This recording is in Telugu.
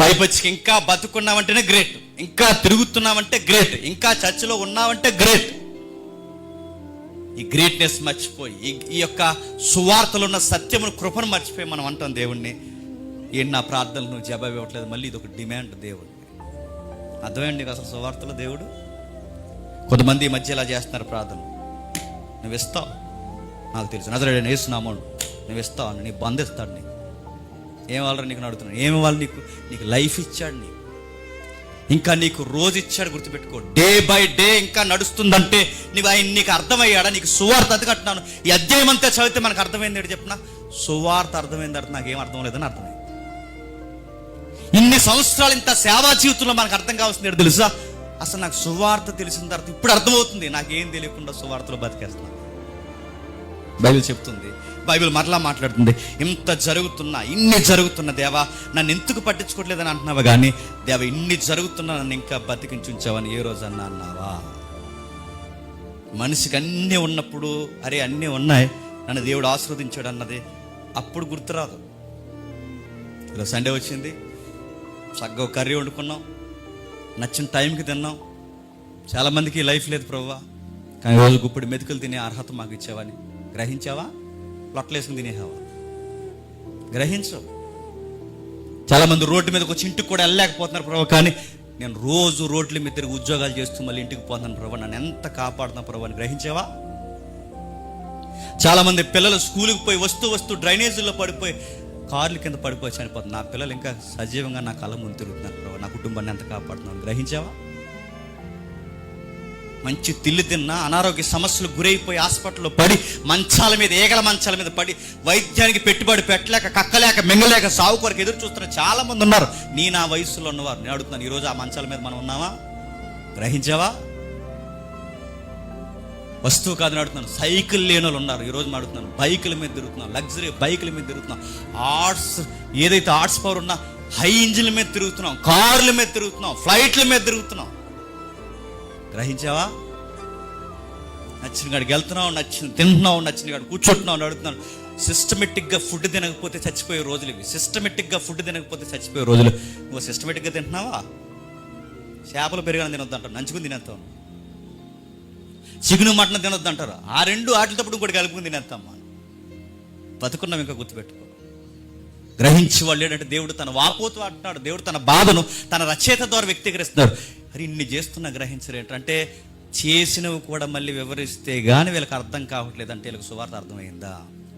పైపచ్చికి ఇంకా బతుకున్నావంటేనే గ్రేట్, ఇంకా తిరుగుతున్నావంటే గ్రేట్, ఇంకా చర్చిలో ఉన్నావంటే గ్రేట్. ఈ గ్రేట్నెస్ మర్చిపోయి ఈ యొక్క సువార్తలో ఉన్న సత్యమును, కృపను మర్చిపోయి మనం అంటాం దేవుణ్ణి, ఏంటి నా ప్రార్థనలు నువ్వు జవాబు ఇవ్వట్లేదు. మళ్ళీ ఇది ఒక డిమాండ్ దేవుడిని. అర్థమైంది నీకు అసలు సువార్తలో దేవుడు? కొంతమంది ఈ మధ్య ఇలా చేస్తున్నారు ప్రార్థన, నువ్వు ఇస్తావు నాకు తెలుసు, నజరేయుడైన యేసు నామములో నువ్వు ఇస్తావు, నీ బంధిస్తాడు. నీకు ఏం వాళ్ళని నీకు నడుతున్నాడు, ఏమి వాళ్ళు నీకు లైఫ్ ఇచ్చాడు, ఇంకా నీకు రోజు ఇచ్చాడు. గుర్తుపెట్టుకో, డే బై డే ఇంకా నడుస్తుందంటే ఆయన నీకు అర్థమయ్యాడా? నీకు సువార్త అతకట్టినాను. ఈ అధ్యాయం అంతా చదివితే మనకు అర్థమైంది ఏంటి చెప్పిన? సువార్త అర్థమైంది అంటే నాకేం అర్థం లేదని అర్థమైంది. ఇన్ని సంవత్సరాలు ఇంత సేవా జీవితంలో మనకు అర్థం కావాల్సింది ఏంటి తెలుసా? అసలు నాకు సువార్త తెలిసిన తర్వాత ఇప్పుడు అర్థమవుతుంది, నాకేం తెలియకుండా సువార్తలో బతికేస్తున్నాను. బైబిల్ చెప్తుంది, బైబిల్ మరలా మాట్లాడుతుంది, ఇన్ని జరుగుతున్న దేవా నన్ను ఎందుకు పట్టించుకోవట్లేదని అంటున్నావా, కానీ దేవా ఇన్ని జరుగుతున్నా నన్ను ఇంకా బతికించుంచావని ఏ రోజు అన్నావా? మనిషికి అన్నీ ఉన్నప్పుడు అరే అన్నీ ఉన్నాయి నన్ను దేవుడు ఆశీర్వదించాడు అన్నది అప్పుడు గుర్తురాదు. ఇలా సండే వచ్చింది, చక్కగా కర్రీ వండుకున్నాం, నచ్చిన టైంకి తిన్నాం. చాలామందికి లైఫ్ లేదు ప్రభువా, కానీ రోజు గుప్పుడు మెతుకులు తినే అర్హత మాకు ఇచ్చావని గ్రహించావా? లొట్టలేసుకుని తినేసావా? గ్రహించవు. చాలామంది రోడ్డు మీదకి వచ్చి ఇంటికి కూడా వెళ్ళలేకపోతున్నారు ప్రభు, కానీ నేను రోజు రోడ్ల మీద తిరిగి ఉద్యోగాలు చేస్తూ మళ్ళీ ఇంటికి పోతున్నాను ప్రభు, నన్ను ఎంత కాపాడుతున్నా ప్రభు అని గ్రహించావా? చాలామంది పిల్లలు స్కూల్కి పోయి వస్తూ డ్రైనేజీల్లో పడిపోయి కార్ల కింద పడిపోయి చనిపోతుంది. నా పిల్లలు ఇంకా సజీవంగా నా కళ్ళ ముందు తిరుగుతున్నారు ప్రభు, నా కుటుంబాన్ని ఎంత కాపాడుతున్నాను గ్రహించావా? మంచి తిల్లు తిన్నా అనారోగ్య సమస్యలకు గురైపోయి హాస్పిటల్లో పడి మంచాల మీద, ఏగల మంచాల మీద పడి వైద్యానికి పెట్టుబడి పెట్టలేక, కక్కలేక, మింగలేక, సాగు కొరకు ఎదురు చూస్తున్న చాలా మంది ఉన్నారు. నా వయసులో ఉన్నవారు నేను అడుగుతున్నాను, ఈరోజు ఆ మంచాల మీద మనం ఉన్నావా? గ్రహించావా? వస్తువు కాదని అడుగుతున్నాను. సైకిల్ లేని వాళ్ళు ఉన్నారు, ఈరోజు అడుగుతున్నాను. బైకుల మీద తిరుగుతున్నాం, లగ్జరీ బైకుల మీద తిరుగుతున్నాం, ఏదైతే ఆర్ట్స్ పవర్ ఉన్నా హై ఇంజిన్ల మీద తిరుగుతున్నాం, కార్ల మీద తిరుగుతున్నాం, ఫ్లైట్ల మీద తిరుగుతున్నాం. గ్రహించావా? నచ్చిన కాడికి వెళ్తున్నావు, నచ్చిన తింటున్నావు, నచ్చిన కాడికి కూర్చుంటున్నావు. అడుగుతున్నాను, సిస్టమేటిక్గా ఫుడ్ తినకపోతే చచ్చిపోయే రోజులు ఇవి. సిస్టమేటిక్గా ఫుడ్ తినకపోతే చచ్చిపోయే రోజులు. నువ్వు సిస్టమేటిక్గా తింటున్నావా? చేపలు పెరగని తినొద్దు అంటారు, నంచుకుని తినేస్తావు. చిగును మటన్ తినొద్దు అంటారు, ఆ రెండు వాటితో కూడా కలుపుకుని తినేస్తామ్మా. బతుకున్నాం ఇంకా గుర్తుపెట్టుకో. గ్రహించి వాళ్ళు ఏంటంటే దేవుడు తన వాపోతూ అంటున్నాడు, దేవుడు తన బాధను తన రచయిత ద్వారా వ్యక్తీకరిస్తున్నారు. మరి ఇన్ని చేస్తున్నా గ్రహించరు ఏంటంటే చేసినవి కూడా మళ్ళీ వివరిస్తే కానీ వీళ్ళకి అర్థం కావట్లేదు. అంటే వీళ్ళకి సువార్త అర్థమైందా?